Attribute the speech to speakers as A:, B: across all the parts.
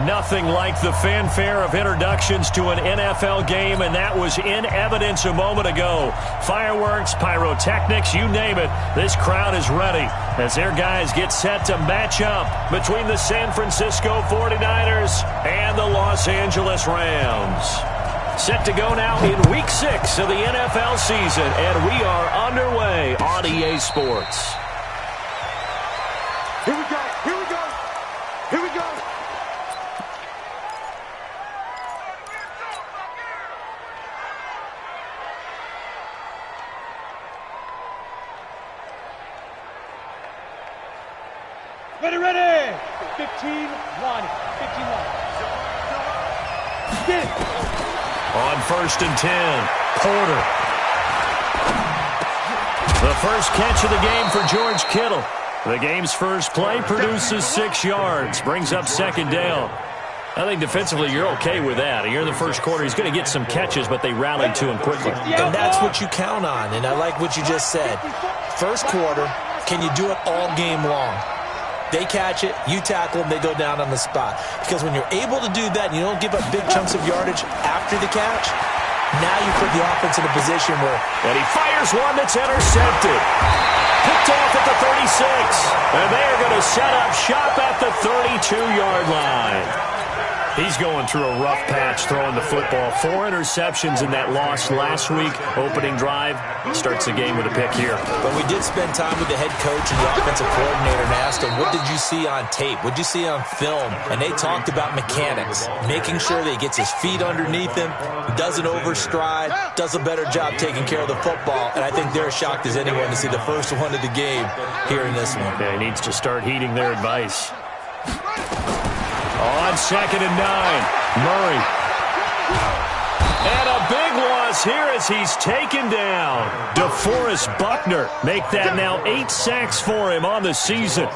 A: Nothing like the fanfare of introductions to an NFL game, and that was in evidence a moment ago. Fireworks, pyrotechnics, you name it. This crowd is ready as their guys get set to match up between the San Francisco 49ers and the Los Angeles Rams. Set to go now in Week 6 of the NFL season, and we are underway on EA Sports.
B: Here we go, here we go, here we go. Ready. 15-1. 15-1. Get it.
A: On 1st and 10, Porter. The first catch of the game for George Kittle. The game's first play produces 6 yards, brings up 2nd down. I think defensively you're okay with that. Here in the first quarter, he's going to get some catches, but they rallied to him quickly.
C: And that's what you count on, and I like what you just said. First quarter, can you do it all game long? They catch it, you tackle them, they go down on the spot. Because when you're able to do that and you don't give up big chunks of yardage after the catch, now you put the offense in a position where...
A: And he fires one that's intercepted. Picked off at the 36. And they are going to set up shop at the 32-yard line. He's going through a rough patch throwing the football. 4 interceptions in that loss last week. Opening drive starts the game with a pick here.
C: But we did spend time with the head coach and the offensive coordinator and asked him, what did you see on tape? What did you see on film? And they talked about mechanics, making sure that he gets his feet underneath him, doesn't overstride, does a better job taking care of the football. And I think they're as shocked as anyone to see the first one of the game here in this one.
A: Yeah, he needs to start heeding their advice. On 2nd and 9, Murray. And a big loss here as he's taken down. DeForest Buckner make that now 8 sacks for him on the season.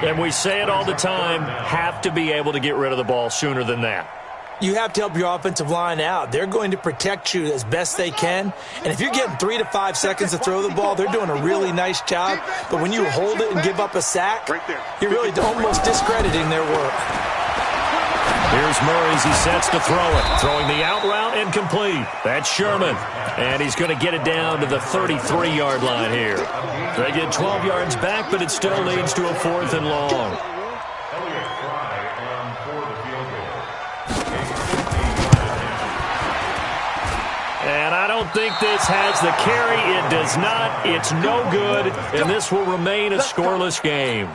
A: And we say it all the time, have to be able to get rid of the ball sooner than that.
C: You have to help your offensive line out. They're going to protect you as best they can. And if you're getting 3 to 5 seconds to throw the ball, they're doing a really nice job. But when you hold it and give up a sack, you're really almost discrediting their work.
A: Here's Murray as he sets to throw it. Throwing the out route incomplete. That's Sherman. And he's going to get it down to the 33-yard line here. They get 12 yards back, but it still leads to a 4th and long. And I don't think this has the carry. It does not. It's no good. And this will remain a scoreless game.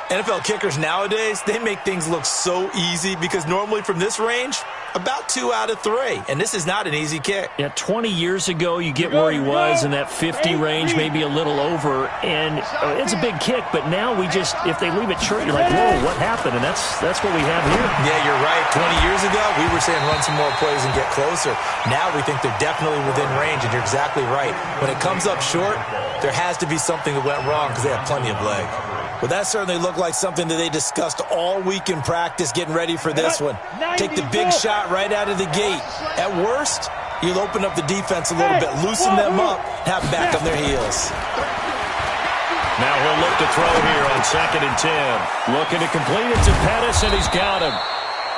C: NFL kickers nowadays, they make things look so easy because normally from this range, about 2 out of 3. And this is not an easy kick.
A: Yeah, 20 years ago, you get where he was in that 50 range, maybe a little over. And it's a big kick, but now we just, if they leave it short, you're like, whoa, what happened? And that's what we have here.
C: Yeah, you're right. 20 years ago, we were saying run some more plays and get closer. Now we think they're definitely within range, and you're exactly right. When it comes up short, there has to be something that went wrong because they have plenty of leg. Well, that certainly looked like something that they discussed all week in practice getting ready for this one. Take the big shot right out of the gate. At worst, you'll open up the defense a little bit, loosen them up, have them back on their heels.
A: Now he'll look to throw here on 2nd and 10. Looking to complete it to Pettis, and he's got him.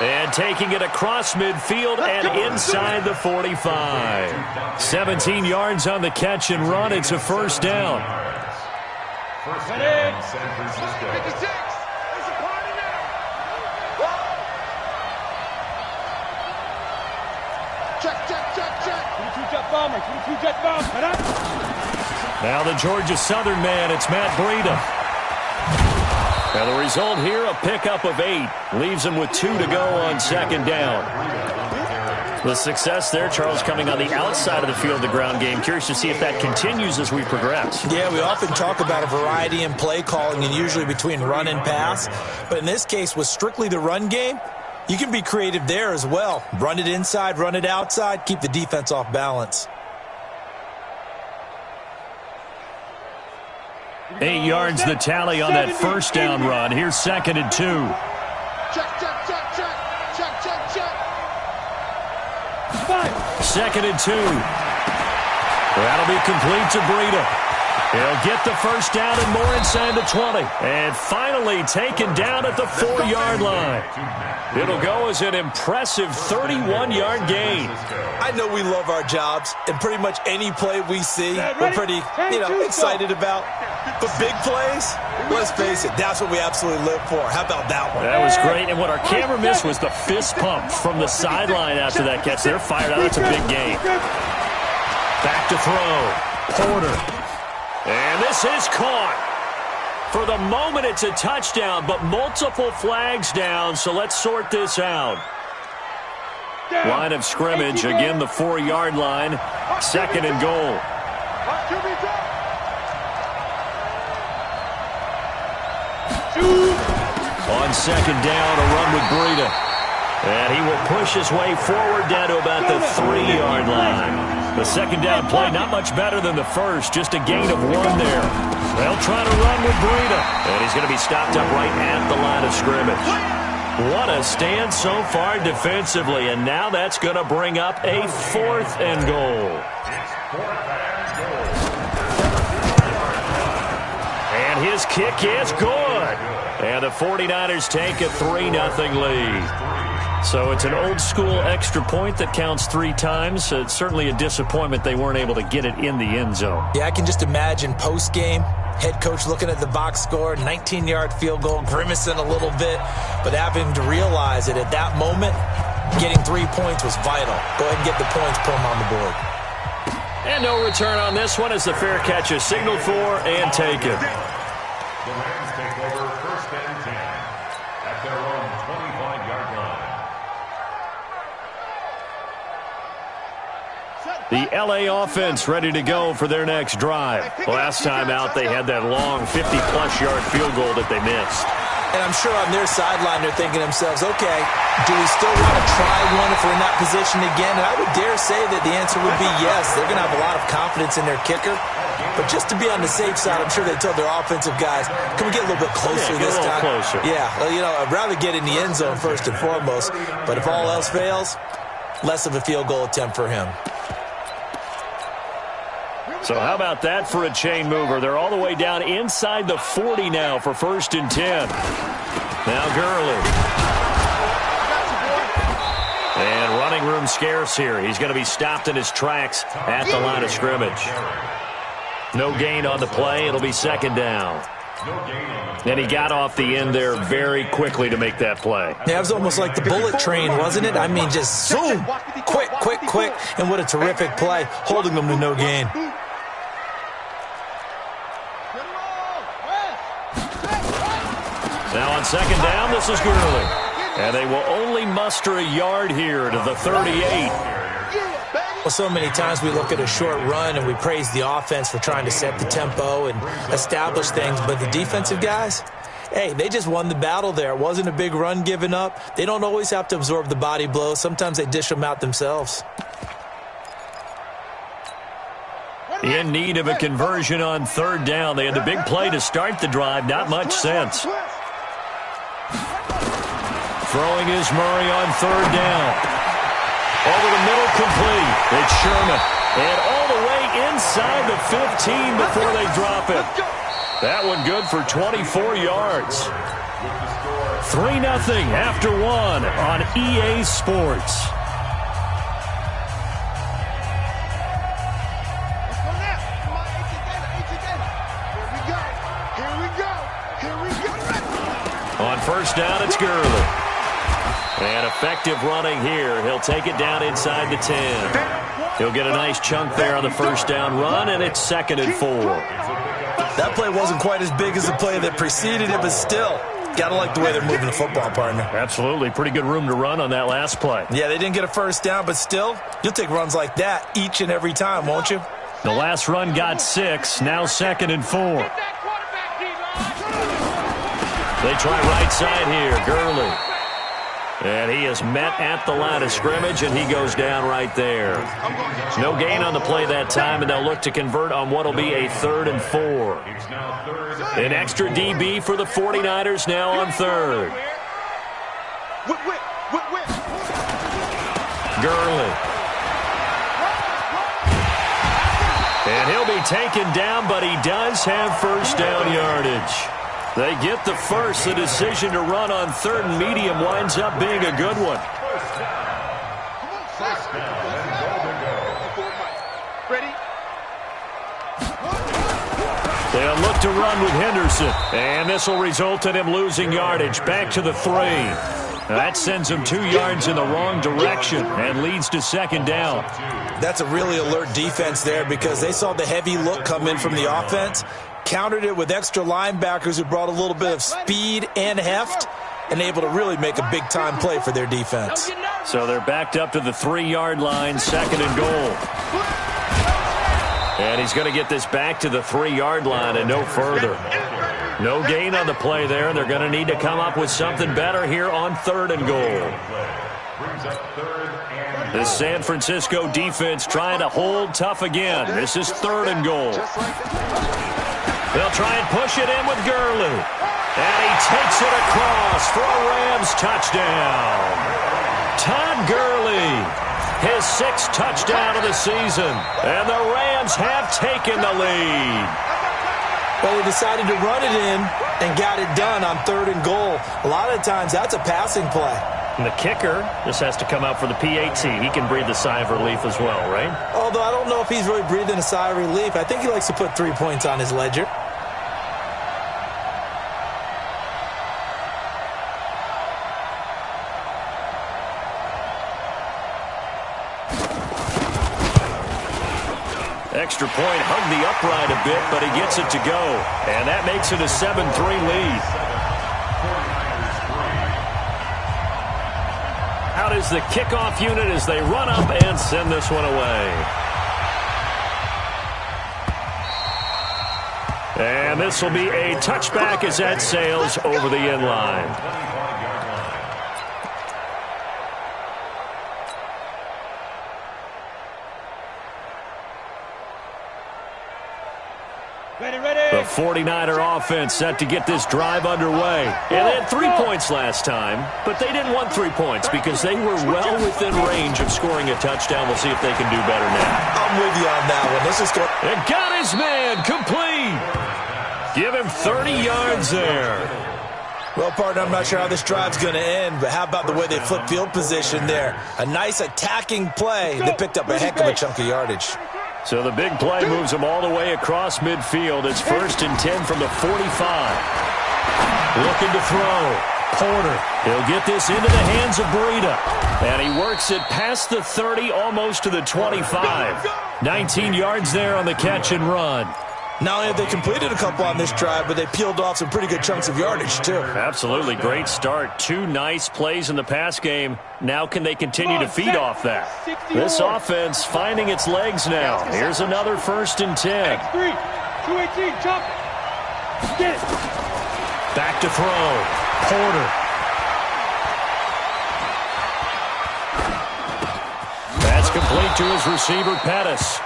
A: And taking it across midfield and inside the 45. 17 yards on the catch and run. It's a 1st down.
B: First down, San Francisco. 56. It's a party now. Check. 22-jet bomber. 22-jet bomber.
A: Now the Georgia Southern man, it's Matt Breida. Now the result here, a pickup of 8. Leaves him with 2 to go on 2nd down. The success there, Charles, coming on the outside of the field, the ground game. Curious to see if that continues as we progress.
C: Yeah, we often talk about a variety in play calling and usually between run and pass. But in this case, with strictly the run game, you can be creative there as well. Run it inside, run it outside, keep the defense off balance.
A: 8 yards the tally on that 1st down run. Here's 2nd and 2.
B: Check.
A: 2nd and 2. That'll be complete to Breida. He'll get the first down and more inside the 20. And finally taken down at the 4-yard line. It'll go as an impressive 31-yard gain.
C: I know we love our jobs, and pretty much any play we see, we're pretty, excited about. But big plays, let's face it, that's what we absolutely live for. How about that one?
A: That was great, and what our camera missed was the fist pump from the sideline after that catch. They're fired out. That's a big gain. Back to throw. Porter. And this is caught. For the moment, it's a touchdown, but multiple flags down, so let's sort this out. Line of scrimmage, again the 4-yard line, 2nd and goal. On 2nd down, a run with Breida. And he will push his way forward down to about the 3-yard line. The 2nd down play, not much better than the first, just a gain of 1 there. They'll try to run with Breida. And he's going to be stopped up right at the line of scrimmage. What a stand so far defensively, and now that's going to bring up a 4th and goal. And his kick is good. And the 49ers take a 3-0 lead. So it's an old-school extra point that counts 3 times. It's certainly a disappointment they weren't able to get it in the end zone.
C: Yeah, I can just imagine post-game, head coach looking at the box score, 19-yard field goal, grimacing a little bit, but having to realize that at that moment, getting 3 points was vital. Go ahead and get the points, put them on the board.
A: And no return on this one as the fair catch is signaled for and taken.
B: The Rams take over 1st and 10 at their own 25-yard line.
A: The L.A. offense ready to go for their next drive. Last time out, they had that long 50-plus yard field goal that they missed.
C: And I'm sure on their sideline they're thinking to themselves, okay, do we still want to try one if we're in that position again? And I would dare say that the answer would be yes. They're going to have a lot of confidence in their kicker. But just to be on the safe side, I'm sure they told their offensive guys, can we get a little bit closer this time?
A: Closer.
C: Yeah, well, I'd rather get in the end zone first and foremost. But if all else fails, less of a field goal attempt for him.
A: So how about that for a chain mover? They're all the way down inside the 40 now for 1st and 10. Now Gurley. And running room scarce here. He's going to be stopped in his tracks at the line of scrimmage. No gain on the play. It'll be 2nd down. And he got off the end there very quickly to make that play.
C: Yeah, it was almost like the bullet train, wasn't it? I mean, just zoom, quick. And what a terrific play, holding them to no gain.
A: Now on 2nd down, this is Gurley. And they will only muster a yard here to the 38.
C: Well, so many times we look at a short run and we praise the offense for trying to set the tempo and establish things. But the defensive guys, hey, they just won the battle there. It wasn't a big run given up. They don't always have to absorb the body blows. Sometimes they dish them out themselves.
A: In need of a conversion on 3rd down. They had the big play to start the drive. Not much sense. Throwing is Murray on 3rd down. Over the middle, complete. It's Sherman. And all the way inside the 15 before they drop it. That one good for 24 yards. 3-0 after 1 on EA Sports. On 1st down, it's Gurley. And effective running here. He'll take it down inside the 10. He'll get a nice chunk there on the 1st down run, and it's 2nd and 4.
C: That play wasn't quite as big as the play that preceded it, but still, gotta like the way they're moving the football, partner.
A: Absolutely. Pretty good room to run on that last play.
C: Yeah, they didn't get a 1st down, but still, you'll take runs like that each and every time, won't you?
A: The last run got 6. Now 2nd and 4. They try right side here. Gurley. And he is met at the line of scrimmage, and he goes down right there. No gain on the play that time, and they'll look to convert on what will be a 3rd and 4. An extra DB for the 49ers now on 3rd. Gurley. And he'll be taken down, but he does have first down yardage. They get the first. The decision to run on third and medium winds up being a good one.
B: Ready?
A: They'll look to run with Henderson. And this will result in him losing yardage. Back to the 3. That sends him 2 yards in the wrong direction and leads to second down.
C: That's a really alert defense there because they saw the heavy look come in from the offense, countered it with extra linebackers who brought a little bit of speed and heft, and able to really make a big-time play for their defense.
A: So they're backed up to the 3-yard line, second and goal. And he's going to get this back to the 3-yard line and no further. No gain on the play there. They're going to need to come up with something better here on third and goal. The San Francisco defense trying to hold tough again. This is third and goal. They'll try and push it in with Gurley. And he takes it across for a Rams touchdown. Todd Gurley, his 6th touchdown of the season. And the Rams have taken the lead.
C: Well, they decided to run it in and got it done on third and goal. A lot of times, that's a passing play.
A: And the kicker just has to come out for the PAT. He can breathe a sigh of relief as well, right?
C: Although I don't know if he's really breathing a sigh of relief. I think he likes to put 3 points on his ledger.
A: Extra point hugged the upright a bit, but he gets it to go. And that makes it a 7-3 lead. Out is the kickoff unit as they run up and send this one away. And this will be a touchback as that sails over the end line. The 49er offense set to get this drive underway. And they had 3 points last time, but they didn't want 3 points because they were well within range of scoring a touchdown. We'll see if they can do better now.
C: I'm with you on that one. This is good.
A: And got his man complete. Give him 30 yards there.
C: Well, partner, I'm not sure how this drive's going to end, but how about the way they flip field position there? A nice attacking play that picked up a heck of a chunk of yardage.
A: So the big play moves him all the way across midfield. It's 1st and 10 from the 45. Looking to throw. Porter. He'll get this into the hands of Breida. And he works it past the 30, almost to the 25. 19 yards there on the catch and run.
C: Not only have they completed a couple on this drive, but they peeled off some pretty good chunks of yardage, too.
A: Absolutely. Great start. 2 nice plays in the pass game. Now can they continue to feed off that? This offense finding its legs now. Here's another 1st and 10.
B: 218, jump. Get it.
A: Back to throw. Porter. That's complete to his receiver, Pettis.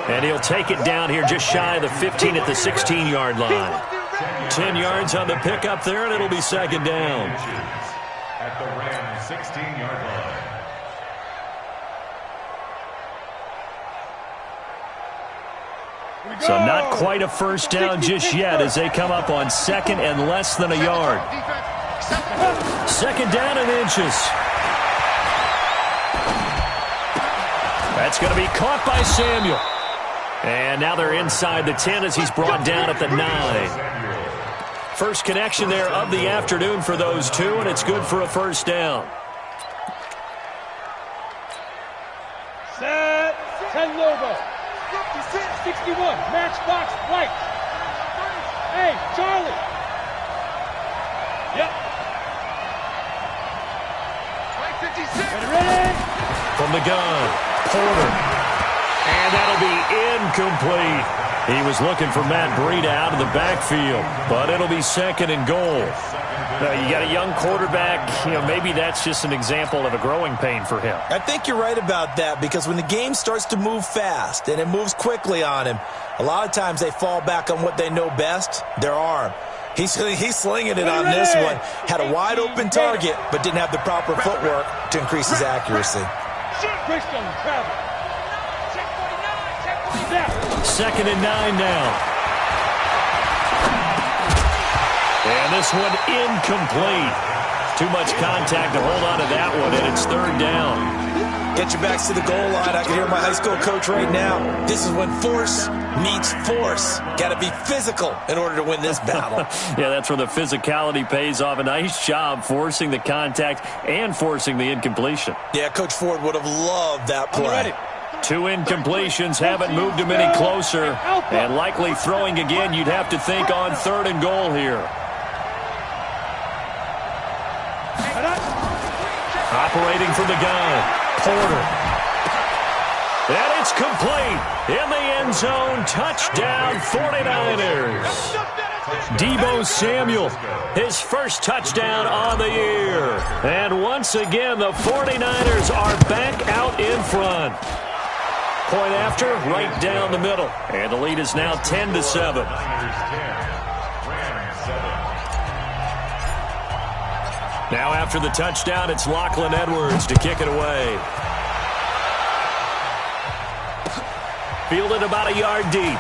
A: And he'll take it down here just shy of the 15 at the 16-yard line. 10 yards on the pickup there, and it'll be second down.
B: At the Rams 16-yard line.
A: So not quite a first down just yet as they come up on 2nd and less than a yard. 2nd down and inches. That's going to be caught by Samuel. And now they're inside the 10 as he's brought down at the 9. First connection there of the afternoon for those two, and it's good for a first down.
B: Set. 10 Lobo. 61. Matchbox White. Hey, Charlie. Yep. White 56. Ready.
A: From the gun, Porter. And that'll be incomplete. He was looking for Matt Breida out of the backfield, but it'll be 2nd and goal. You got a young quarterback, maybe that's just an example of a growing pain for him.
C: I think you're right about that because when the game starts to move fast and it moves quickly on him, a lot of times they fall back on what they know best, their arm. He's slinging it on this one. Had a wide open target, but didn't have the proper footwork to increase his accuracy.
B: Christian travel.
A: 2nd and 9 now. And this one incomplete. Too much contact to hold on to that one, and it's 3rd down.
C: Get your backs to the goal line. I can hear my high school coach right now. This is when force meets force. Got to be physical in order to win this battle.
A: Yeah, that's where the physicality pays off. A nice job forcing the contact and forcing the incompletion.
C: Yeah, Coach Ford would have loved that play.
A: 2 incompletions haven't moved him any closer. And likely throwing again, you'd have to think on 3rd and goal here. Operating from the gun. Porter. And it's complete. In the end zone. Touchdown 49ers. Deebo Samuel. His first touchdown on the year. And once again, the 49ers are back out in front. Point after, right down the middle. And the lead is now 10-7. Now after the touchdown, it's Lachlan Edwards to kick it away. Fielded about a yard deep.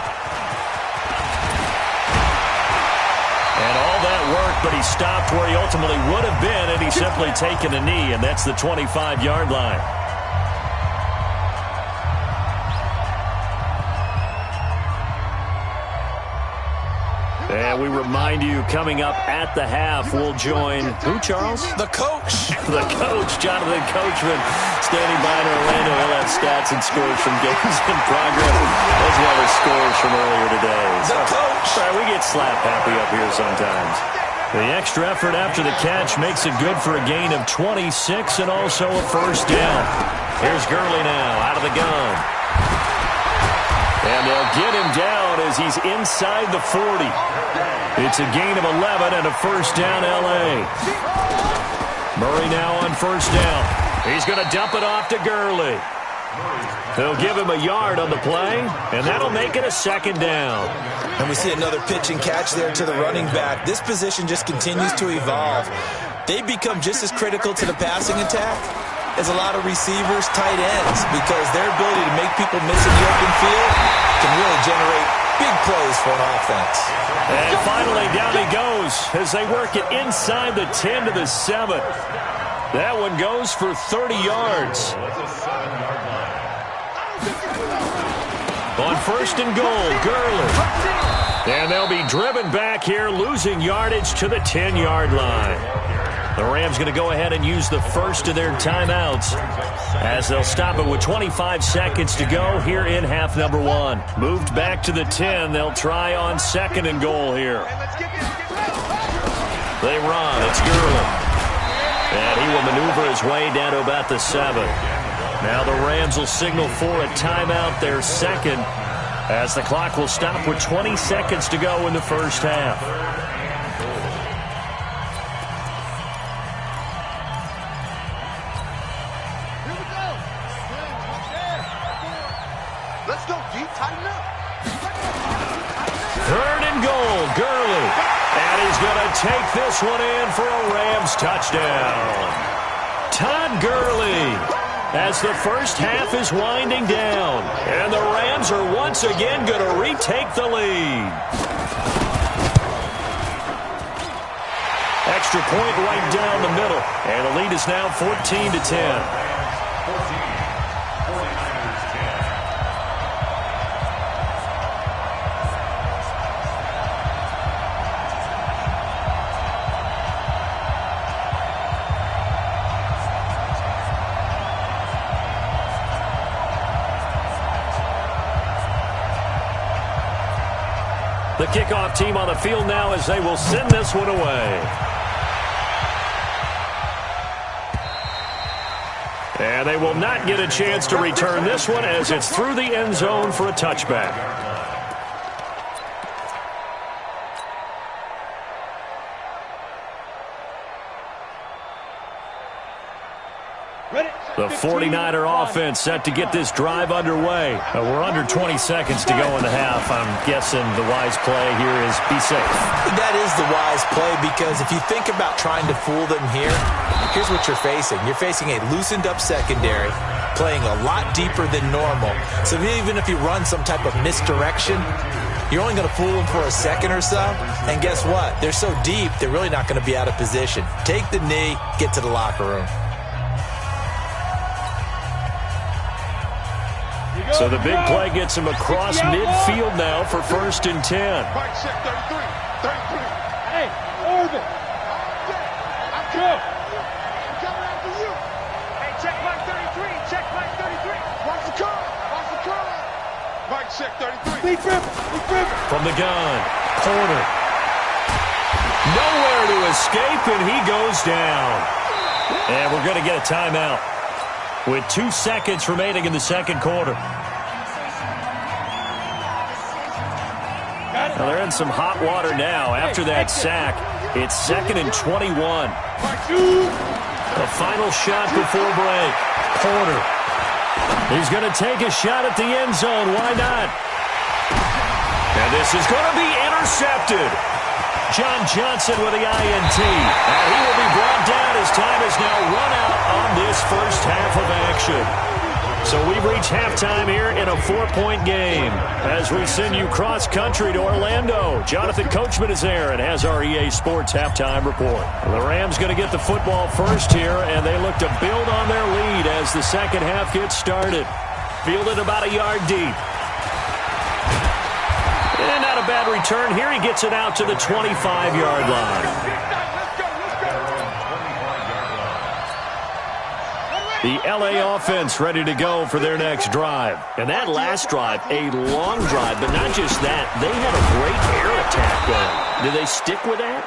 A: And all that work, but he stopped where he ultimately would have been, and he's simply taken a knee, and that's the 25-yard line. And we remind you, coming up at the half, we'll join who, Charles?
C: The coach.
A: The coach, Jonathan Coachman, standing by in Orlando. He'll have stats and scores from games in progress, as well as scores from earlier today.
C: The coach.
A: Sorry, we get slap happy up here sometimes. The extra effort after the catch makes it good for a gain of 26 and also a 1st down. Here's Gurley now, out of the gun. And they'll get him down as he's inside the 40. It's a gain of 11 and a 1st down, L.A. Murray now on 1st down. He's going to dump it off to Gurley. They'll give him a yard on the play, and that'll make it a 2nd down.
C: And we see another pitch and catch there to the running back. This position just continues to evolve. They become just as critical to the passing attack as a lot of receivers, tight ends, because their ability to make people miss in the open field can really generate big plays for an offense.
A: And finally, down he goes as they work it inside the 10 to the 7. That one goes for 30 yards. On 1st and goal, Gurley. And they'll be driven back here, losing yardage to the 10-yard line. The Rams going to go ahead and use the first of their timeouts as they'll stop it with 25 seconds to go here in half number 1. Moved back to the 10. They'll try on 2nd and goal here. They run. It's Gurley. And he will maneuver his way down to about the 7. Now the Rams will signal for a timeout, their 2nd, as the clock will stop with 20 seconds to go in the first half.
B: Let's go, D. Tighten up.
A: 3rd and goal, Gurley. And he's going to take this one in for a Rams touchdown. Todd Gurley, as the first half is winding down. And the Rams are once again going to retake the lead. Extra point right down the middle. And the lead is now 14-10. The kickoff team on the field now as they will send this one away. And they will not get a chance to return this one as it's through the end zone for a touchback. The 49er offense set to get this drive underway. We're under 20 seconds to go in the half. I'm guessing the wise play here is be safe.
C: That is the wise play, because if you think about trying to fool them here, here's what you're facing. You're facing a loosened up secondary, playing a lot deeper than normal. So even if you run some type of misdirection, you're only going to fool them for a second or so. And guess what? They're so deep, they're really not going to be out of position. Take the knee, get to the locker room.
A: So the big play gets him across midfield now for 1st and 10.
B: Mike check 33. 33.
D: Hey, Orbit.
B: I'm coming. I'm coming after you.
D: Hey, check Mike 33. Check Mike 33.
B: Watch the car. Watch the car. Mike check 33.
D: Big rip. Big rip.
A: From the gun, corner. Nowhere to escape, and he goes down. And we're going to get a timeout with 2 seconds remaining in the second quarter. Well, they're in some hot water now after that sack. It's 2nd and 21. The final shot before break. Porter. He's going to take a shot at the end zone. Why not? And this is going to be intercepted. John Johnson with the INT. And he will be brought down as time is now run out on this first half of action. So we've reached halftime here in a 4-point game as we send you cross-country to Orlando. Jonathan Coachman is there and has our EA Sports halftime report. The Rams going to get the football first here, and they look to build on their lead as the second half gets started. Fielded about a yard deep. And not a bad return here. He gets it out to the 25-yard line. The LA offense ready to go for their next drive. And that last drive, a long drive, but not just that. They had a great air attack going. Do they stick with that?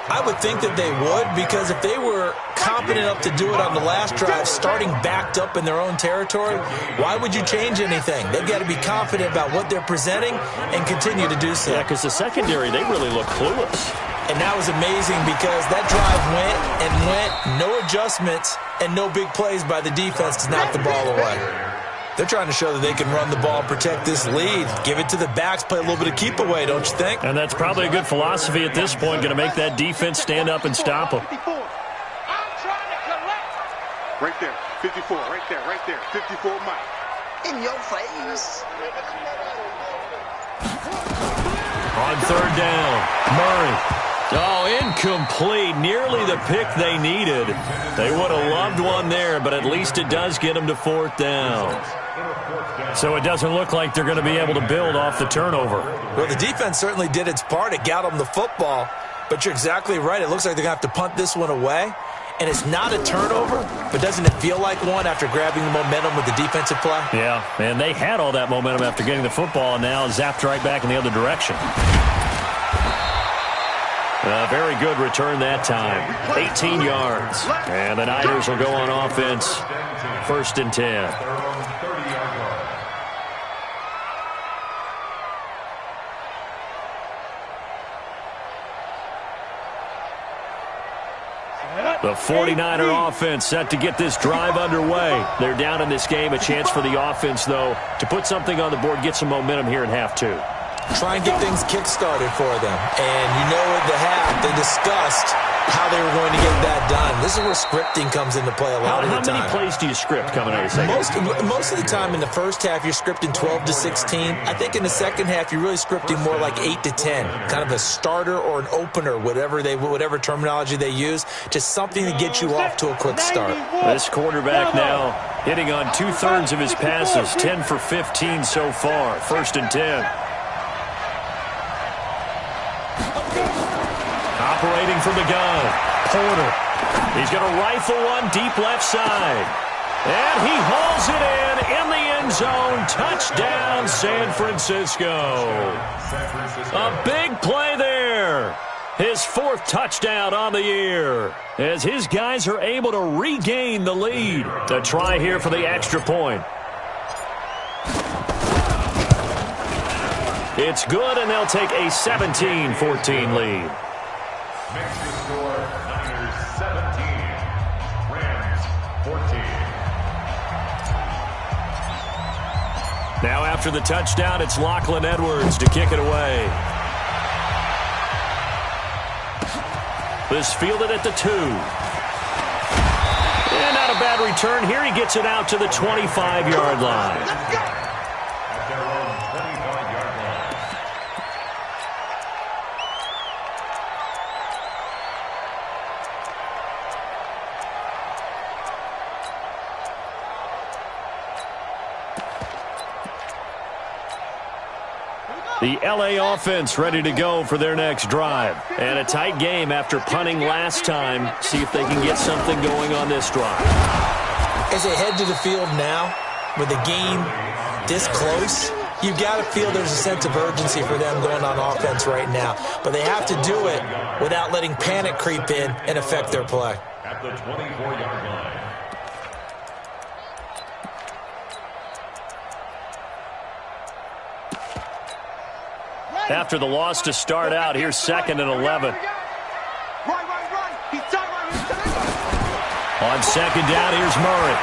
C: I would think that they would, because if they were competent enough to do it on the last drive, starting backed up in their own territory, why would you change anything? They've got to be confident about what they're presenting and continue to do so.
A: Yeah, because the secondary, they really look clueless.
C: And that was amazing because that drive went and went, no adjustments, and no big plays by the defense to knock the ball away. They're trying to show that they can run the ball and protect this lead. Give it to the backs, play a little bit of keep away, don't you think?
A: And that's probably a good philosophy at this point, going to make that defense stand up and stop them.
B: Right there. 54. Right there. Right there. 54 Mike.
E: In your face.
A: On 3rd down, Murray. Oh, incomplete. Nearly the pick they needed. They would have loved one there, but at least it does get them to 4th down. So it doesn't look like they're going to be able to build off the turnover.
C: Well, the defense certainly did its part. It got them the football, but you're exactly right. It looks like they're going to have to punt this one away. And it's not a turnover, but doesn't it feel like one after grabbing the momentum with the defensive play?
A: Yeah, and they had all that momentum after getting the football, and now zapped right back in the other direction. A very good return that time. 18 yards. And the Niners will go on offense. 1st and 10. The 49er offense set to get this drive underway. They're down in this game. A chance for the offense, though, to put something on the board, get some momentum here in half 2.
C: Try and get things kick-started for them. And you know at the half, they discussed how they were going to get that done. This is where scripting comes into play a lot of the time.
A: How many plays do you script coming out of the second?
C: Most of the time in the first half, you're scripting 12 to 16. I think in the second half, you're really scripting more like 8 to 10. Kind of a starter or an opener, whatever terminology they use. Just something to get you off to a quick start.
A: This quarterback now hitting on 2/3 of his passes. 10 for 15 so far. 1st and 10. Operating from the gun, Porter. He's going to rifle one deep left side. And he hauls it in the end zone. Touchdown, San Francisco. A big play there. His 4th touchdown on the year as his guys are able to regain the lead. A try here for the extra point. It's good, and they'll take a 17-14 lead.
B: Makes the score Niners 17, Rams 14.
A: Now after the touchdown, it's Lachlan Edwards to kick it away. This fielded at the 2. And not a bad return here. He gets it out to the 25-yard line.
B: At their own 25-yard line.
A: The L.A. offense ready to go for their next drive. And a tight game after punting last time. See if they can get something going on this drive.
C: As they head to the field now, with the game this close, you've got to feel there's a sense of urgency for them going on offense right now. But they have to do it without letting panic creep in and affect their play.
B: At the 24-yard line.
A: After the loss to start out, here's 2nd and 11. On second down, here's Murray.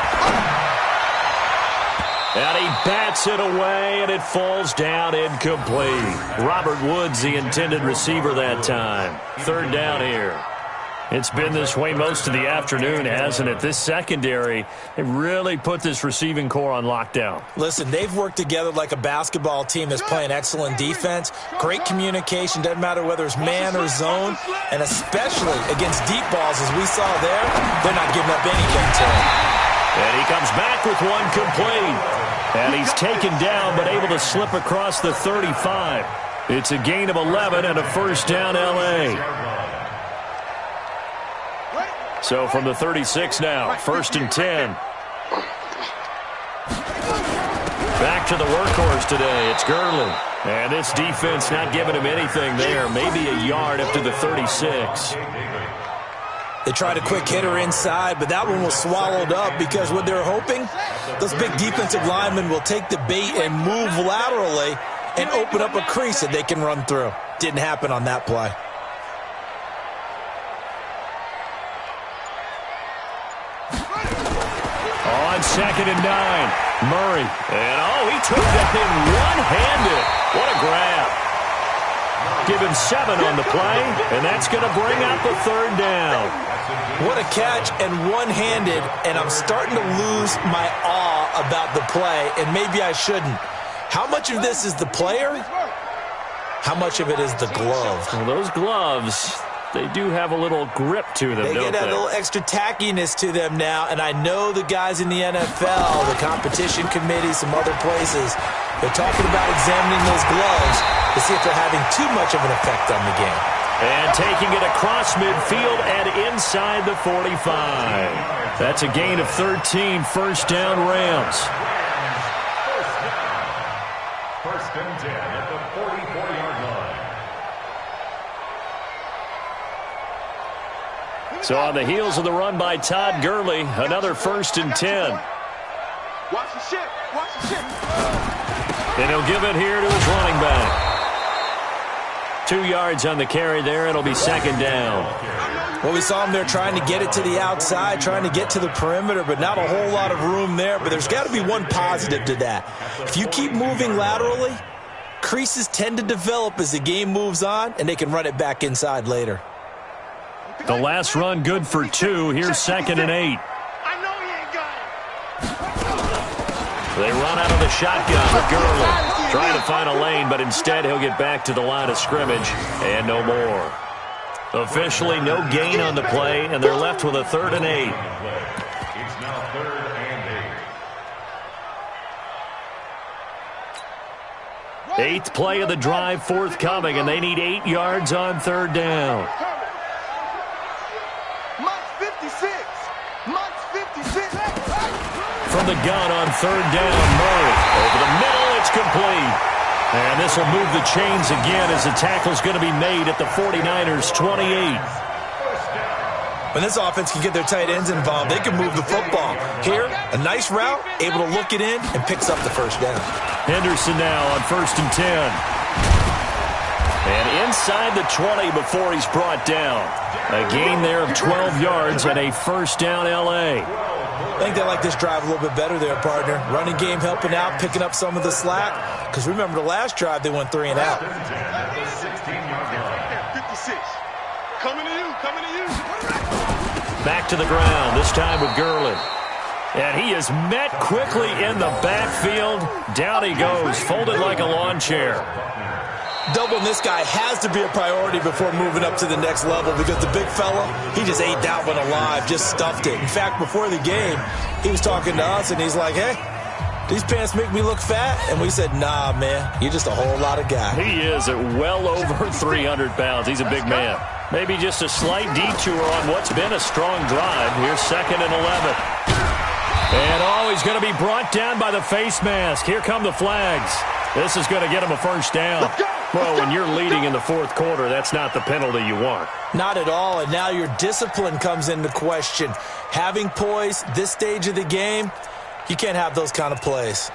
A: And he bats it away, and it falls down incomplete. Robert Woods, the intended receiver that time. 3rd down here. It's been this way most of the afternoon, hasn't it? This secondary, they really put this receiving core on lockdown.
C: Listen, they've worked together like a basketball team that's playing excellent defense. Great communication, doesn't matter whether it's man or zone. And especially against deep balls, as we saw there, they're not giving up anything to him.
A: And he comes back with one complete. And he's taken down but able to slip across the 35. It's a gain of 11 and a 1st down L.A. So from the 36 now, 1st and 10. Back to the workhorse today. It's Gurley. And this defense not giving him anything there. Maybe a yard up to the 36.
C: They tried a quick hitter inside, but that one was swallowed up because what they're hoping, those big defensive linemen will take the bait and move laterally and open up a crease that they can run through. Didn't happen on that play.
A: On 2nd and 9, Murray. And, he took that in one-handed. What a grab. Give him 7 on the play, and that's going to bring out the 3rd down.
C: What a catch and one-handed, and I'm starting to lose my awe about the play, and maybe I shouldn't. How much of this is the player? How much of it is the glove?
A: Well, those gloves, they do have a little grip to them,
C: They
A: don't
C: get
A: they?
C: a little extra tackiness to them now, and I know the guys in the NFL, the competition committee, some other places, they're talking about examining those gloves to see if they're having too much of an effect on the game.
A: And taking it across midfield and inside the 45. That's a gain of 13, 1st down Rams.
B: 1st and 10 at the 44-yard line.
A: So on the heels of the run by Todd Gurley, another 1st and 10.
D: Watch the shit. Watch the shit.
A: And he'll give it here to his running back. 2 yards on the carry there. It'll be 2nd down.
C: Well, we saw him there trying to get it to the outside, trying to get to the perimeter, but not a whole lot of room there. But there's got to be one positive to that. If you keep moving laterally, creases tend to develop as the game moves on, and they can run it back inside later.
A: The last run good for 2. Here's 2nd and 8.
D: I know he ain't got it.
A: They run out of the shotgun with Gurley. Trying to find a lane, but instead he'll get back to the line of scrimmage and no more. Officially no gain on the play, and they're left with a 3rd and 8.
B: It's now 3rd and 8.
A: 8th play of the drive forthcoming, and they need 8 yards on 3rd down. From the gun on 3rd down, Murray. Over the middle, it's complete. And this will move the chains again as the tackle's going to be made at the 49ers' 28.
C: When this offense can get their tight ends involved, they can move the football. Here, a nice route, able to look it in, and picks up the 1st down.
A: Henderson now on 1st and 10. And inside the 20 before he's brought down. A gain there of 12 yards and a 1st down L.A.
C: I think they like this drive a little bit better there, partner. Running game helping out, picking up some of the slack. Because remember the last drive, they went 3 and out.
D: 56. Coming to you, coming to you.
A: Back to the ground, this time with Gurley. And he is met quickly in the backfield. Down he goes, folded like a lawn chair.
C: Doubling this guy has to be a priority before moving up to the next level because the big fella, he just ate that one alive, just stuffed it. In fact, before the game, he was talking to us, and he's like, hey, these pants make me look fat? And we said, nah, man, you're just a whole lot of guy.
A: He is at well over 300 pounds. He's a big man. Maybe just a slight detour on what's been a strong drive. Here's 2nd and 11. And he's going to be brought down by the face mask. Here come the flags. This is going to get him a first down. Well, when you're leading in the 4th quarter, that's not the penalty you want.
C: Not at all, and now your discipline comes into question. Having poise this stage of the game, you can't have those kind of plays.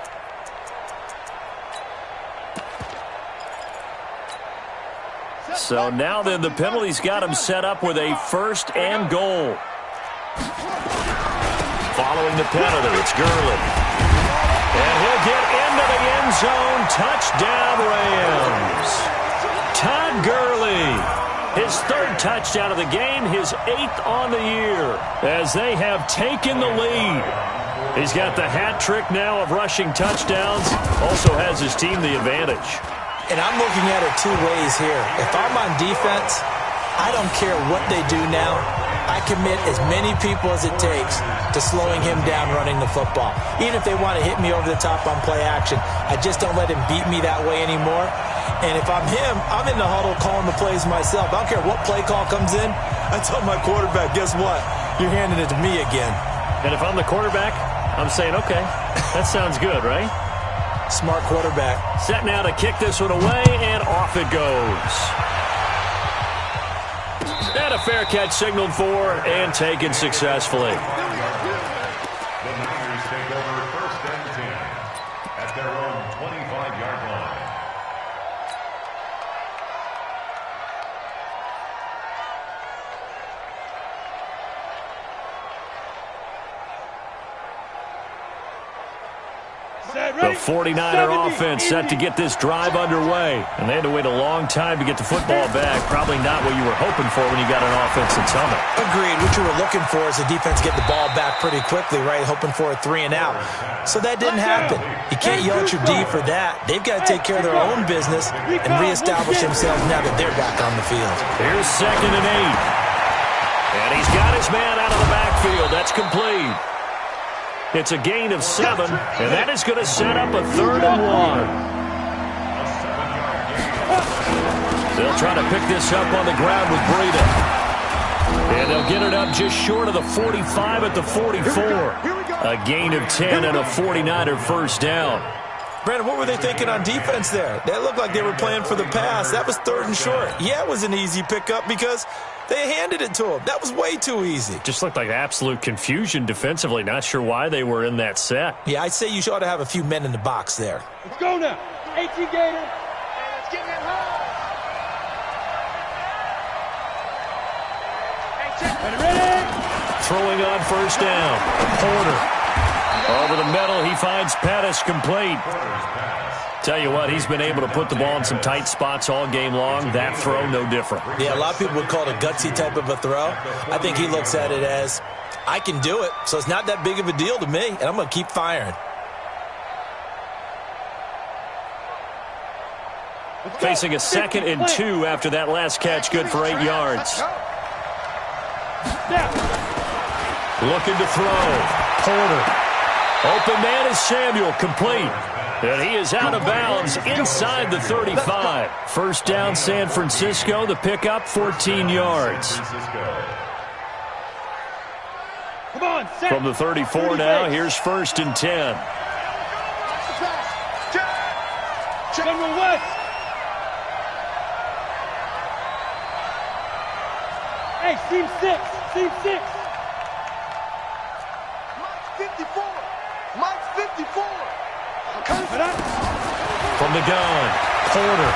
A: So now then, the penalty's got him set up with a 1st and goal. Following the penalty, it's Gurley. And he'll get into the end zone. Touchdown, Rams. Todd Gurley. His 3rd touchdown of the game, his 8th on the year, as they have taken the lead. He's got the hat trick now of rushing touchdowns. Also has his team the advantage.
C: And I'm looking at it 2 ways here. If I'm on defense, I don't care what they do now. I commit as many people as it takes to slowing him down running the football. Even if they want to hit me over the top on play action, I just don't let him beat me that way anymore. And if I'm him, I'm in the huddle calling the plays myself. I don't care what play call comes in. I tell my quarterback, guess what? You're handing it to me again.
A: And if I'm the quarterback, I'm saying, okay, that sounds good, right?
C: Smart quarterback.
A: Set now to kick this one away, and off it goes. And a fair catch signaled for and taken successfully.
B: The Niners take over 1st and 10 at their own 25-yard line.
A: The 49er offense set to get this drive underway. And they had to wait a long time to get the football back. Probably not what you were hoping for when you got an offense that's humming.
C: Agreed. What you were looking for is the defense get the ball back pretty quickly, right? Hoping for a 3 and out. So that didn't happen. You can't yell at your D for that. They've got to take care of their own business and reestablish themselves now that they're back on the field.
A: Here's 2nd and 8. And he's got his man out of the backfield. That's complete. It's a gain of 7, and that is going to set up a 3rd and 1. They'll try to pick this up on the ground with Breida. And they'll get it up just short of the 45 at the 44. A gain of 10 and a 49er first down.
C: Brandon, what were they thinking on defense there? That looked like they were playing for the pass. That was 3rd and short. Yeah, it was an easy pickup because they handed it to him. That was way too easy.
A: Just looked like absolute confusion defensively. Not sure why they were in that set.
C: Yeah, I'd say you ought to have a few men in the box there.
D: Let's go now. 18 Gator. Let's get that high. Ready?
A: Throwing on 1st down. Porter. Over the middle, he finds Pettis complete. Tell you what, he's been able to put the ball in some tight spots all game long. That throw, no different.
C: Yeah, a lot of people would call it a gutsy type of a throw. I think he looks at it as, I can do it, so it's not that big of a deal to me, and I'm going to keep firing.
A: Facing a 2nd and 2 after that last catch, good for 8 yards. Looking to throw. Porter. Open man is Samuel, complete. And he is out of bounds inside the 35. First down, San Francisco. The pickup, 14 yards.
D: Come on,
A: from the 34 now, here's 1st and 10.
D: General West. Hey, team 6. Team 6.
E: Mike's 54. Mike's 54.
A: From the gun, Porter.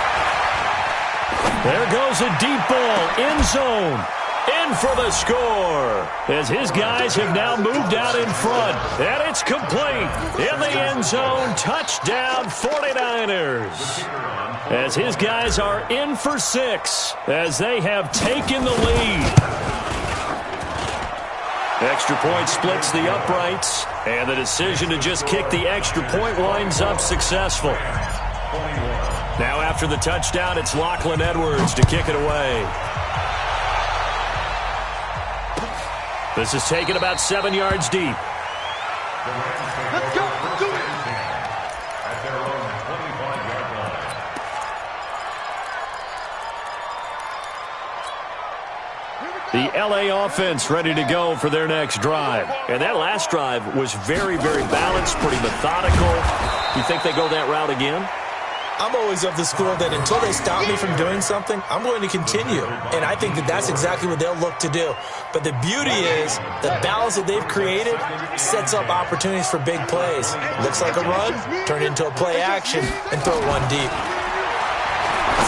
A: There goes a deep ball, end zone. in for the score, as his guys have now moved out in front. And it's complete. In the end zone, touchdown 49ers. As his guys are in for 6, as they have taken the lead. Extra point splits the uprights, and the decision to just kick the extra point winds up successful. Now after the touchdown, it's Lachlan Edwards to kick it away. This is taken about 7 yards deep.
E: Let's go. Do it.
B: At their own 25-yard line.
A: The LA offense ready to go for their next drive. And that last drive was very, very balanced, pretty methodical. You think they go that route again?
C: I'm always of the school that until they stop me from doing something, I'm going to continue. And I think that that's exactly what they'll look to do. But the beauty is the balance that they've created sets up opportunities for big plays. Looks like a run, turn it into a play action, and throw one deep.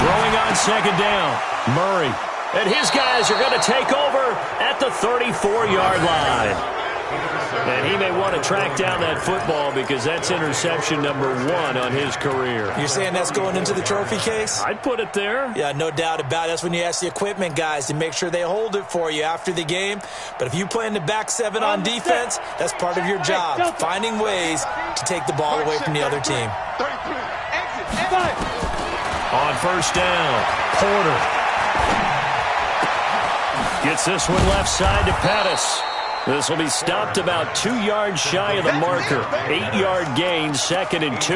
A: Throwing on second down, Murray. And his guys are going to take over at the 34-yard line. And he may want to track down that football because that's interception number 1 on his career.
C: You're saying that's going into the trophy case?
A: I'd put it there.
C: Yeah, no doubt about it. That's when you ask the equipment guys to make sure they hold it for you after the game. But if you play in the back 7 on defense, that's part of your job, finding ways to take the ball away from the other team.
A: On first down, Porter gets this one left side to Pettis. This will be stopped about 2 yards shy of the marker. 8-yard gain, 2nd and 2.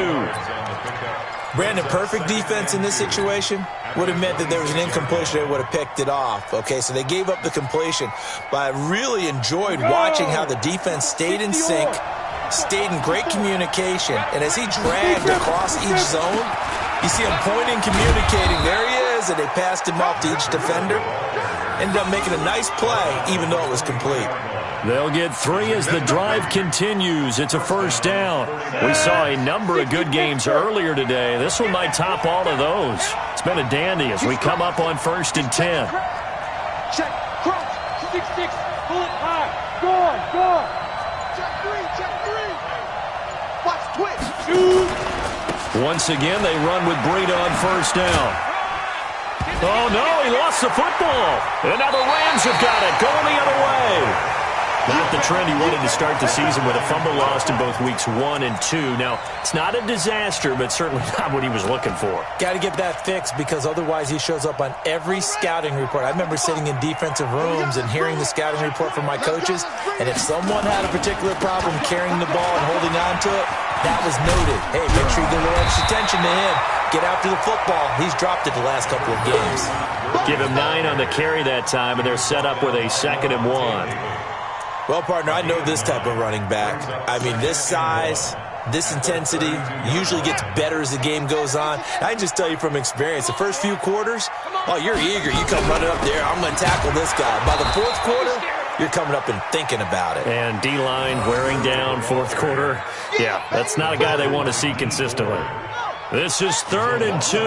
C: Brandon, perfect defense in this situation would have meant that there was an incompletion. They would have picked it off. Okay, so they gave up the completion. But I really enjoyed watching how the defense stayed in sync, stayed in great communication. And as he dragged across each zone, you see him pointing, communicating. There he is, and they passed him off to each defender. Ended up making a nice play, even though it was complete.
A: They'll get 3 as the drive continues. It's a first down. We saw a number of good games earlier today. This one might top all of those. It's been a dandy as we come up on 1st and 10.
D: Check, cross, 6-6, pull it high, gone.
E: Check 3. Watch twitch.
A: Once again, they run with Breida on first down. Oh, no, he lost the football. And now the Rams have got it, going the other way. Not the trend he wanted to start the season with a fumble lost in both weeks 1 and 2. Now, it's not a disaster, but certainly not what he was looking for.
C: Got to get that fixed because otherwise he shows up on every scouting report. I remember sitting in defensive rooms and hearing the scouting report from my coaches, and if someone had a particular problem carrying the ball and holding on to it, that was noted. Hey, make sure you give a little extra attention to him. Get after the football. He's dropped it the last couple of games.
A: Give him 9 on the carry that time, and they're set up with a 2nd and 1.
C: Well, partner, I know this type of running back. I mean, this size, this intensity usually gets better as the game goes on. I can just tell you from experience, the first few quarters, oh, you're eager. You come running up there, I'm going to tackle this guy. By the 4th quarter, you're coming up and thinking about it.
A: And D-line wearing down 4th quarter. Yeah, that's not a guy they want to see consistently. This is 3rd and 2.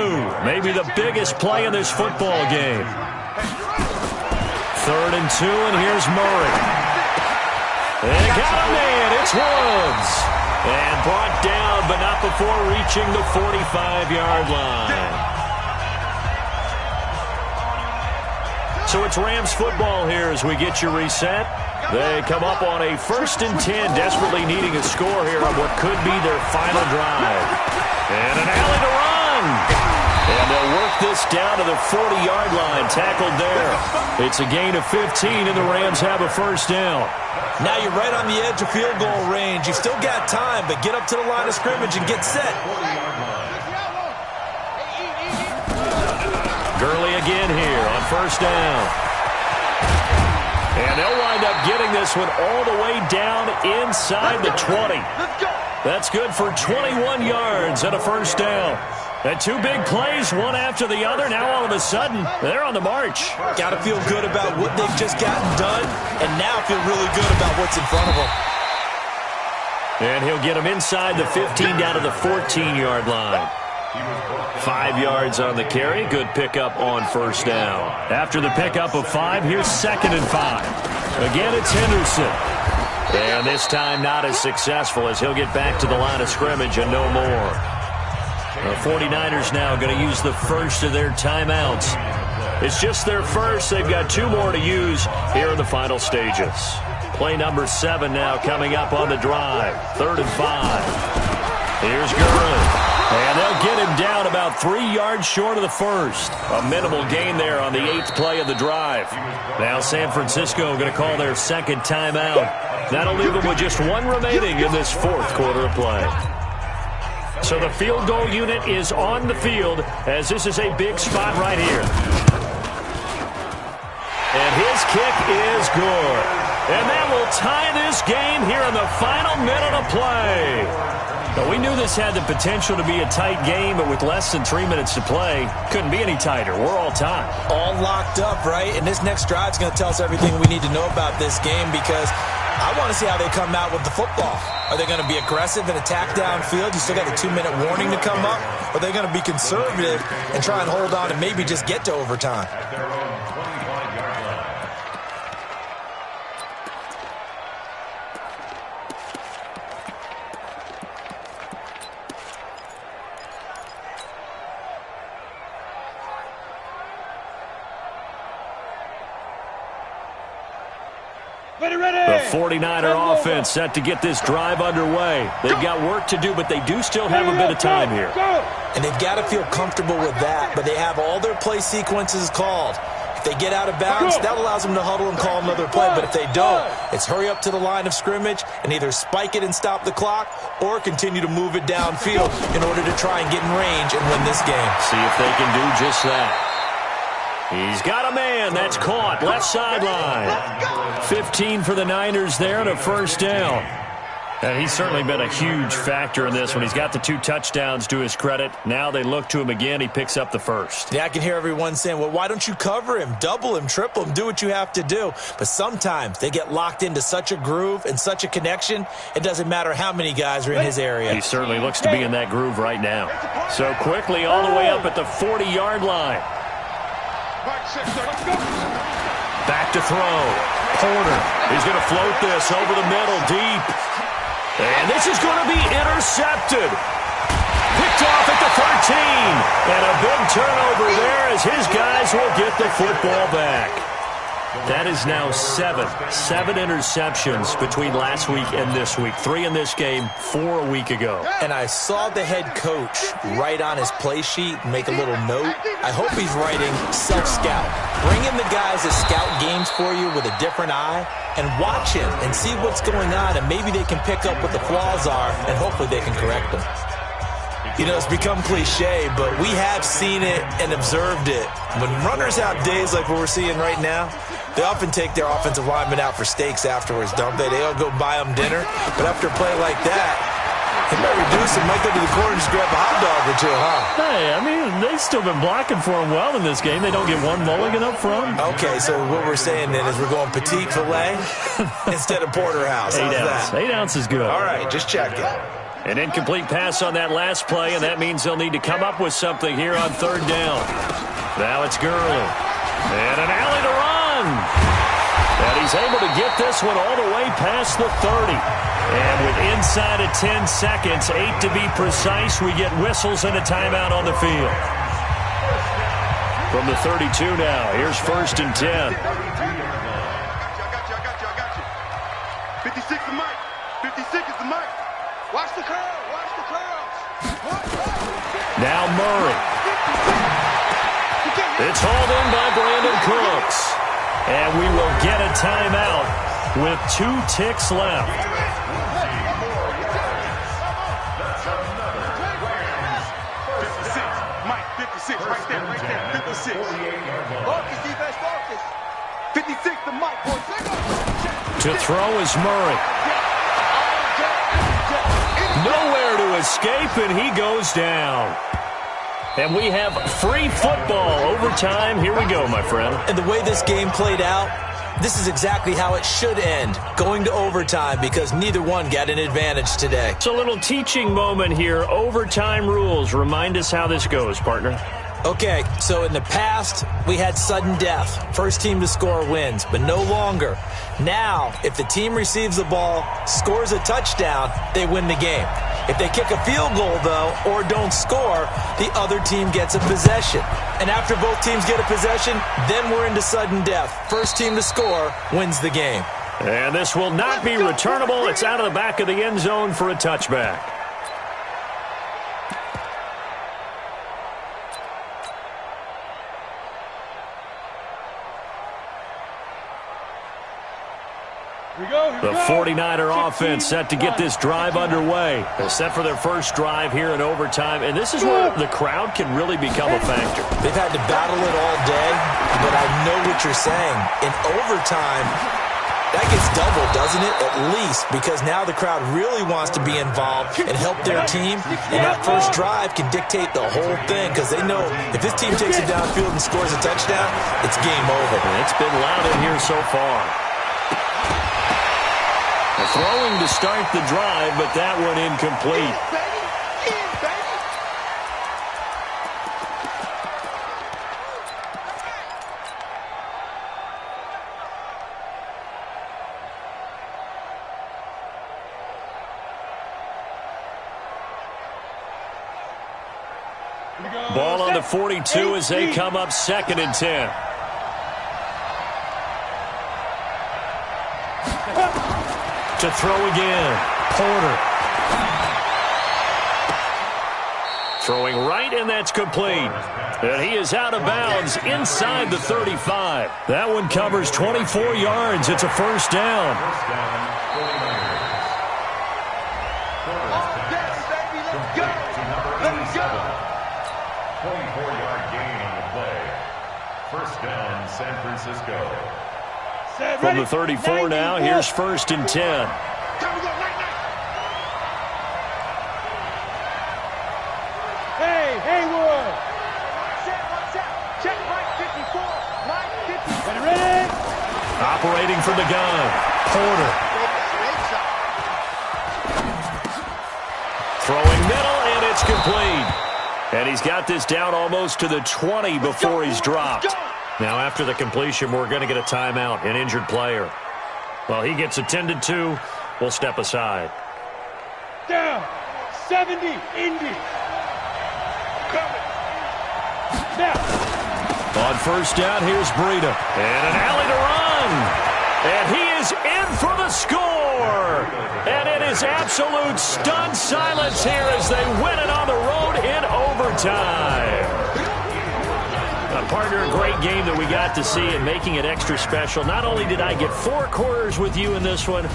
A: Maybe the biggest play in this football game. 3rd and 2, and here's Murray. They got a man. It's Woods. And brought down, but not before reaching the 45-yard line. So it's Rams football here as we get you reset. They come up on a 1st and 10, desperately needing a score here on what could be their final drive. And an alley to run. And they'll work this down to the 40-yard line, tackled there. It's a gain of 15, and the Rams have a first down.
C: Now you're right on the edge of field goal range. You've still got time, but get up to the line of scrimmage and get set.
A: Gurley again here on first down. And they'll wind up getting this one all the way down inside the 20. That's good for 21 yards and a first down. And 2 big plays, one after the other. Now all of a sudden, they're on the march.
C: Got to feel good about what they've just gotten done, and now feel really good about what's in front of them.
A: And he'll get them inside the 15 down to the 14-yard line. 5 yards on the carry. Good pickup on first down. After the pickup of 5, here's 2nd and 5. Again, it's Henderson. And this time not as successful as he'll get back to the line of scrimmage and no more. The 49ers now going to use the first of their timeouts. It's just their first. They've got 2 more to use here in the final stages. Play number 7 now coming up on the drive. 3rd and 5. Here's Gurley. And they'll get him down about 3 yards short of the first. A minimal gain there on the 8th play of the drive. Now San Francisco going to call their 2nd timeout. That'll leave them with just 1 remaining in this 4th quarter of play. So the field goal unit is on the field as this is a big spot right here. And his kick is good. And that will tie this game here in the final minute of play. But we knew this had the potential to be a tight game, but with less than 3 minutes to play, couldn't be any tighter. We're all tied.
C: All locked up, right? And this next drive is going to tell us everything we need to know about this game because I want to see how they come out with the football. Are they going to be aggressive and attack downfield? You still got a 2-minute warning to come up? Or are they going to be conservative and try and hold on and maybe just get to overtime?
A: The 49er offense set to get this drive underway. They've got work to do, but they do still have a bit of time here.
C: And they've got to feel comfortable with that, but they have all their play sequences called. If they get out of bounds, that allows them to huddle and call another play. But if they don't, it's hurry up to the line of scrimmage and either spike it and stop the clock or continue to move it downfield in order to try and get in range and win this game.
A: See if they can do just that. He's got a man. That's caught. Left sideline. 15 for the Niners there and a first down. And he's certainly been a huge factor in this one. He's got the 2 touchdowns to his credit. Now they look to him again. He picks up the first.
C: Yeah, I can hear everyone saying, well, why don't you cover him, double him, triple him, do what you have to do. But sometimes they get locked into such a groove and such a connection, it doesn't matter how many guys are in his area.
A: He certainly looks to be in that groove right now. So quickly all the way up at the 40-yard line. Back to throw. Porter. He's going to float this over the middle deep. And this is going to be intercepted. Picked off at the 13. And a big turnover there as his guys will get the football back. That is now 7 interceptions between last week and this week. 3 in this game, 4 a week ago.
C: And I saw the head coach write on his play sheet and make a little note. I hope he's writing self-scout. Bring in the guys that scout games for you with a different eye and watch him and see what's going on, and maybe they can pick up what the flaws are, and hopefully they can correct them. You know, it's become cliche, but we have seen it and observed it. When runners have days like what we're seeing right now, they often take their offensive linemen out for steaks afterwards, don't they? They all go buy them dinner. But after a play like that, they might reduce it, might go to the corner and just grab a hot dog or 2, huh?
A: Hey, I mean, they've still been blocking for him well in this game. They don't get one mulligan up front.
C: Okay, so what we're saying then is we're going petite filet instead of porterhouse.
A: 8 ounce. 8 ounce is good.
C: All right, just check it.
A: An incomplete pass on that last play, and that means they'll need to come up with something here on 3rd down. Now it's Gurley. And an alley to run. And he's able to get this one all the way past the 30. And with inside of 10 seconds, 8 to be precise, we get whistles and a timeout on the field. From the 32 now, here's 1st and 10.
E: I got you. 56 is Mike. 56 is the Mike. Watch the curl. Watch the curls.
A: Now Murray. It's hauled in by Brandon Cooks. And we will get a timeout with 2 ticks left.
E: 56. Mike, 56. Right there. 56. Focus, defense, focus. 56 to Mike.
A: To throw is Murray. Nowhere to escape, and he goes down. And we have free football overtime. Here we go, my friend.
C: And the way this game played out, this is exactly how it should end, going to overtime, because neither one got an advantage today.
A: It's a little teaching moment here. Overtime rules. Remind us how this goes, partner.
C: Okay, so in the past, we had sudden death. First team to score wins, but no longer. Now, if the team receives the ball, scores a touchdown, they win the game. If they kick a field goal, though, or don't score, the other team gets a possession. And after both teams get a possession, then we're into sudden death. First team to score wins the game.
A: And this will not be returnable. It's out of the back of the end zone for a touchback. The 49er offense set to get this drive underway. They're set for their first drive here in overtime, and this is where the crowd can really become a factor.
C: They've had to battle it all day, but I know what you're saying. In overtime, that gets doubled, doesn't it? At least, because now the crowd really wants to be involved and help their team, and that first drive can dictate the whole thing, because they know if this team takes it downfield and scores a touchdown, it's game over.
A: And it's been loud in here so far. Throwing to start the drive, but that one incomplete. Ball on the 42 as they come up 2nd and 10. To throw again, Porter. Throwing right, and that's complete. And he is out of bounds inside the 35. That one covers 24 yards. It's a first down.
B: Let's go. 24-yard gain on the play. First down, San Francisco.
A: From the 34 now, here's 1st and 10.
D: Hey, Haywood! Check right 54, right 50. Ready?
A: Operating from the gun, Porter. Throwing middle, and it's complete. And he's got this down almost to the 20 before he's dropped. Now, after the completion, we're going to get a timeout, an injured player. Well, he gets attended to. We'll step aside.
D: Down. 70, Indy. Now.
A: On first down, here's Breida. And an alley to run. And he is in for the score. And it is absolute stunned silence here as they win it on the road in overtime. Partner, a great game that we got to see and making it extra special. Not only did I get 4 quarters with you in this one,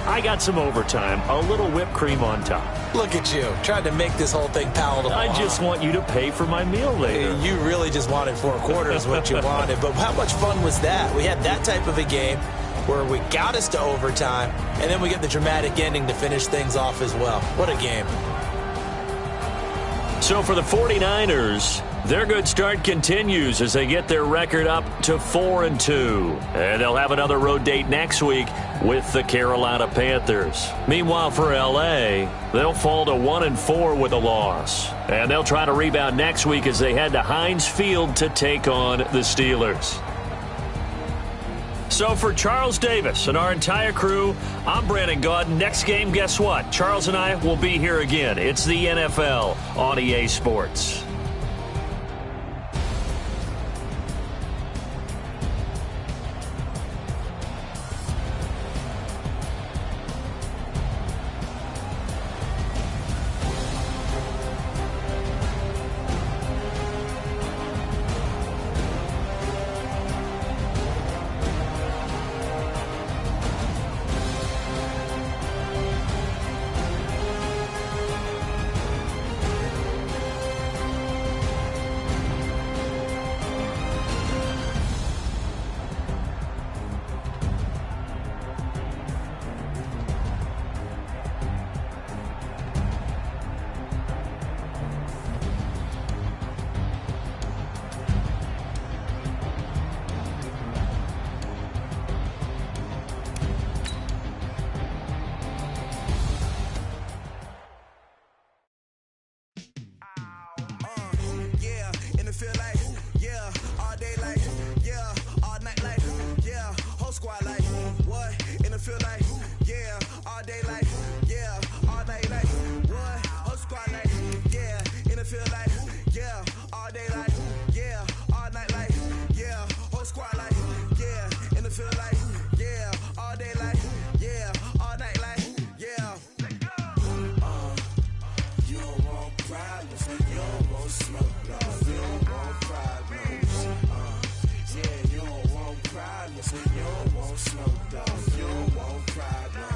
A: I got some overtime, a little whipped cream on top.
C: Look at you, trying to make this whole thing palatable.
A: I just want you to pay for my meal later.
C: You really just wanted 4 quarters, what you wanted. But how much fun was that? We had that type of a game where we got us to overtime, and then we get the dramatic ending to finish things off as well. What a game.
A: So for the 49ers, their good start continues as they get their record up to 4-2. And they'll have another road date next week with the Carolina Panthers. Meanwhile, for L.A., they'll fall to 1-4 with a loss. And they'll try to rebound next week as they head to Heinz Field to take on the Steelers. So for Charles Davis and our entire crew, I'm Brandon Gaudin. Next game, guess what? Charles and I will be here again. It's the NFL on EA Sports.
F: the field like, yeah, all day like, yeah, all night like, what? Whole squad like, yeah, in the field like, yeah, all day like, yeah, all night like, yeah, whole squad like, yeah, in the field like, yeah, all day like, yeah, all night like, yeah. You don't want problems, you don't want smoke, dog. You don't want problems. Yeah, you don't want problems, you don't want smoke, dog. You don't want problems.